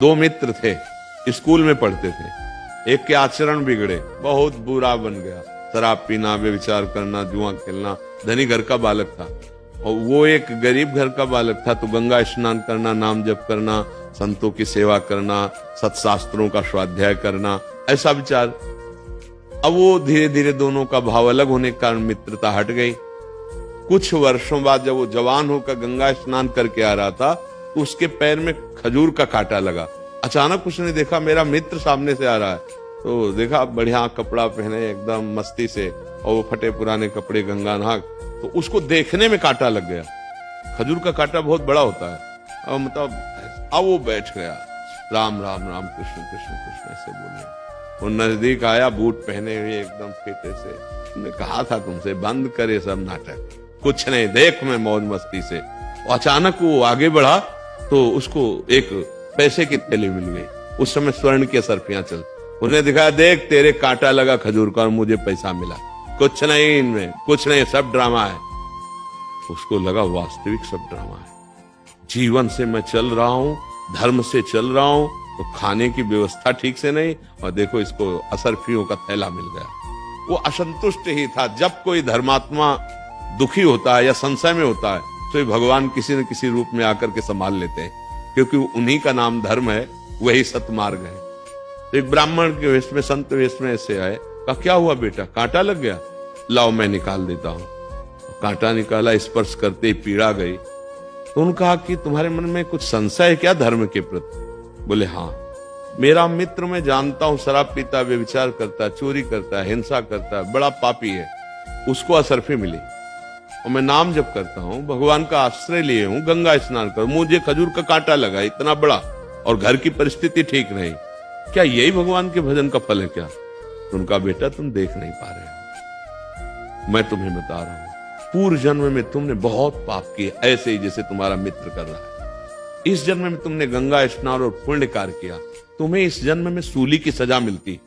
दो मित्र थे, स्कूल में पढ़ते थे। एक के आचरण बिगड़े, बहुत बुरा बन गया, शराब पीना, व्यभिचार करना, जुआ खेलना। धनी घर का बालक था और वो एक गरीब घर का बालक था, तो गंगा स्नान करना, नाम जप करना, संतों की सेवा करना, सत्शास्त्रों का स्वाध्याय करना, ऐसा विचार। अब वो धीरे धीरे दोनों का भाव अलग होने के कारण मित्रता हट गई। कुछ वर्षों बाद जब वो जवान होकर गंगा स्नान करके आ रहा था, तो उसके पैर में खजूर का कांटा लगा। अचानक उसने देखा मेरा मित्र सामने से आ रहा है, तो देखा बढ़िया कपड़ा पहने एकदम मस्ती से, और वो फटे पुराने कपड़े, गंगा नहा, तो उसको देखने में कांटा लग गया। खजूर का कांटा बहुत बड़ा होता है। अब मतलब अब वो बैठ गया, राम राम राम कृष्ण कृष्ण कृष्ण ऐसे बोले। वो नजदीक आया, बूट पहने हुए एकदम फेटे से। मैंने कहा था तुमसे बंद करे सब नाटक, कुछ नहीं, देख मैं मौज मस्ती से। अचानक वो आगे बढ़ा तो उसको एक पैसे की थैली मिल गई। उस समय स्वर्ण की असरफियां चल, उसने दिखाया, देख तेरे कांटा लगा खजूर का और मुझे पैसा मिला। कुछ नहीं इनमें, कुछ नहीं, सब ड्रामा है। उसको लगा वास्तविक सब ड्रामा है। जीवन से मैं चल रहा हूं, धर्म से चल रहा हूं, तो खाने की व्यवस्था ठीक से नहीं, और देखो इसको असरफियों का थैला मिल गया। वो असंतुष्ट ही था। जब कोई धर्मात्मा दुखी होता है या संशय में होता है, तो भगवान किसी न किसी रूप में आकर के संभाल लेते हैं, क्योंकि उन्हीं का नाम धर्म है, वही सतमार्ग है। तो एक ब्राह्मण के वेश में, संत वेश में ऐसे आए, कहा क्या हुआ बेटा, कांटा लग गया? लाओ मैं निकाल देता हूं। कांटा निकाला, स्पर्श करते ही पीड़ा गई। तो उन्होंने कहा कि तुम्हारे मन में कुछ संशय है क्या धर्म के प्रति? बोले हाँ, मेरा मित्र मैं जानता हूं शराब पीता, व्यभिचार करता, चोरी करता, हिंसा करता, बड़ा पापी है, उसको असरफी मिली, और मैं नाम जप करता हूँ, भगवान का आश्रय लिए हूँ, गंगा स्नान कर, मुझे खजूर का कांटा लगा इतना बड़ा, और घर की परिस्थिति ठीक नहीं, क्या यही भगवान के भजन का फल है क्या? तो उनका बेटा तुम देख नहीं पा रहे हो, मैं तुम्हें बता रहा हूं, पूर्व जन्म में तुमने बहुत पाप किए, ऐसे ही जैसे तुम्हारा मित्र कर रहा है। इस जन्म में तुमने गंगा स्नान और पुण्य कार्य किया, तुम्हें इस जन्म में सूली की सजा मिलती।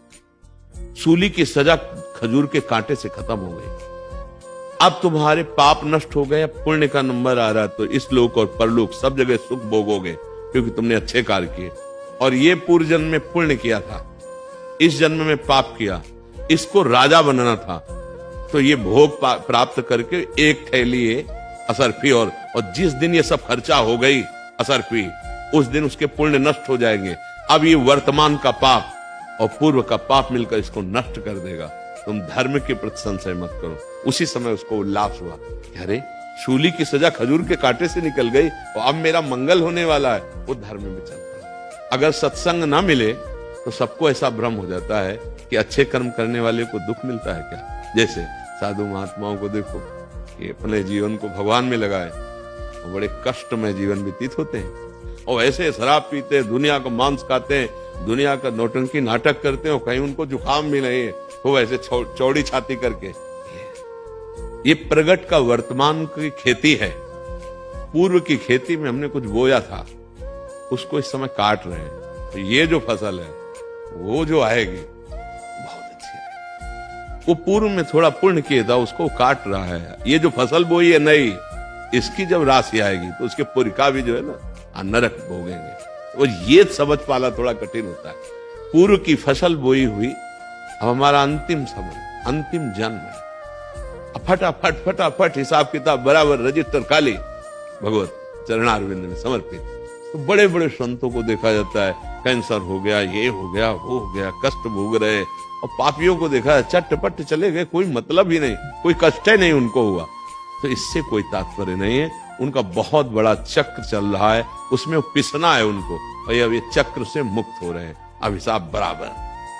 सूली की सजा खजूर के कांटे से खत्म हो गई। अब तुम्हारे पाप नष्ट हो गए, पुण्य का नंबर आ रहा, तो इस लोक और परलोक सब जगह सुख भोगोगे, क्योंकि तुमने अच्छे कार्य किए। और ये पूर्व जन्म में पुण्य किया था, इस जन्म में पाप किया, इसको राजा बनना था, तो ये भोग प्राप्त करके एक थैली असरफी, और जिस दिन ये सब खर्चा हो गई असरफी, उस दिन उसके पुण्य नष्ट हो जाएंगे। अब ये वर्तमान का पाप और पूर्व का पाप मिलकर इसको नष्ट कर देगा। तुम धर्म के प्रति संशय मत करो। उसी समय उसको उल्लास हुआ, अरे शूली की सजा खजूर के कांटे से निकल गई, और अब मेरा मंगल होने वाला है। वो धर्म में चल पड़ा। अगर सत्संग ना मिले तो सबको ऐसा भ्रम हो जाता है कि अच्छे कर्म करने वाले को दुख मिलता है क्या। जैसे साधु महात्माओं को देखो कि अपने जीवन को भगवान में लगाए, बड़े कष्टमय जीवन व्यतीत होते हैं, और ऐसे शराब पीते, दुनिया का मांस खाते हैं, दुनिया का नौटंकी नाटक करते हैं, और कहीं उनको जुकाम भी नहीं है, वो ऐसे चौड़ी छाती करके। ये प्रगट का वर्तमान की खेती है। पूर्व की खेती में हमने कुछ बोया था, उसको इस समय काट रहे हैं। तो ये जो फसल है वो जो आएगी बहुत अच्छी है। वो पूर्व में थोड़ा पुण्य किया था, उसको काट रहा है। ये जो फसल बोई है नई, इसकी जब राशि आएगी तो उसके पुरिका भी जो है ना नरक भोगेंगे। और ये समझ पाना थोड़ा कठिन होता है। पूर्व की फसल बोई हुई, अब हमारा अंतिम समय, अंतिम जन्म है। फटाफट फटाफट हिसाब किताब बराबर, रजिस्टर खाली, भगवत चरणारविंद में समर्पित। तो बड़े बड़े संतों को देखा जाता है, कैंसर हो गया, ये हो गया, वो हो गया, कष्ट भोग रहे, और पापियों को देखा है चट्टपट चले गए, कोई मतलब ही नहीं, कोई कष्ट ही नहीं उनको हुआ। तो इससे कोई तात्पर्य नहीं है, उनका बहुत बड़ा चक्र चल रहा है, उसमें पिसना है उनको, और अब ये चक्र से मुक्त हो रहे हैं, अब हिसाब बराबर,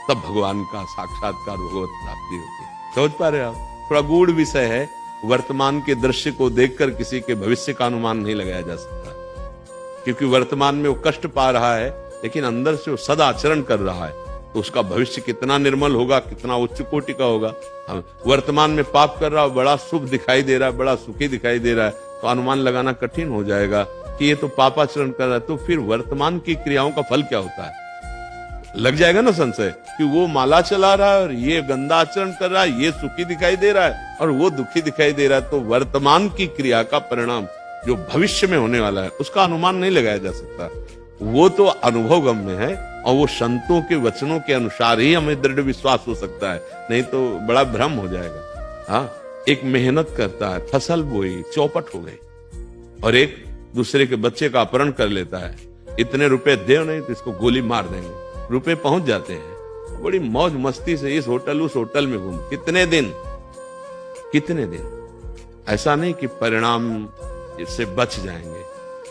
तब भगवान का साक्षात्कार, भगवत प्राप्ति होती है। समझ पा रहे आप? थोड़ा गूढ़ विषय है। वर्तमान के दृश्य को देखकर किसी के भविष्य का अनुमान नहीं लगाया जा सकता, क्योंकि वर्तमान में वो कष्ट पा रहा है, लेकिन अंदर से वो सदाचरण कर रहा है, तो उसका भविष्य कितना निर्मल होगा, कितना उच्च कोटि का होगा। हम वर्तमान में पाप कर रहा है, बड़ा शुभ दिखाई दे रहा है, बड़ा सुखी दिखाई दे रहा है, तो अनुमान लगाना कठिन हो जाएगा कि ये तो पापाचरण कर रहा है। तो फिर वर्तमान की क्रियाओं का फल क्या होता है, लग जाएगा ना संशय कि वो माला चला रहा है और ये गंदा आचरण कर रहा है, ये सुखी दिखाई दे रहा है और वो दुखी दिखाई दे रहा है। तो वर्तमान की क्रिया का परिणाम जो भविष्य में होने वाला है, उसका अनुमान नहीं लगाया जा सकता। वो तो अनुभव गम्य है, और वो संतों के वचनों के अनुसार ही हमें दृढ़ विश्वास हो सकता है, नहीं तो बड़ा भ्रम हो जाएगा। हाँ, एक मेहनत करता है, फसल बोई, चौपट हो गई, और एक दूसरे के बच्चे का अपहरण कर लेता है, इतने रुपए दे नहीं तो इसको गोली मार देंगे, रुपए पहुंच जाते हैं, बड़ी मौज मस्ती से इस होटल उस होटल में घूम, कितने दिन, ऐसा नहीं कि परिणाम इससे बच जाएंगे,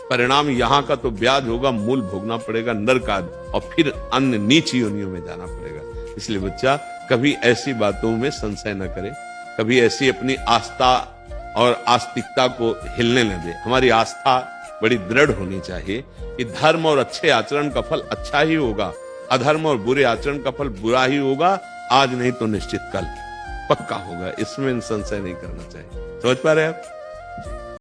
परिणाम यहाँ का तो ब्याज होगा, मूल भोगना पड़ेगा, नरक आदि, और फिर अन्य नीच योनियों में जाना पड़ेगा। इसलिए बच्चा कभी ऐसी बातों में संशय न करे, कभी ऐसी अपनी आस्था और आस्तिकता को हिलने न दे। हमारी आस्था बड़ी दृढ़ होनी चाहिए कि धर्म और अच्छे आचरण का फल अच्छा ही होगा, अधर्म और बुरे आचरण का फल बुरा ही होगा, आज नहीं तो निश्चित कल पक्का होगा, इसमें संशय नहीं करना चाहिए। समझ पा रहे हैं आप?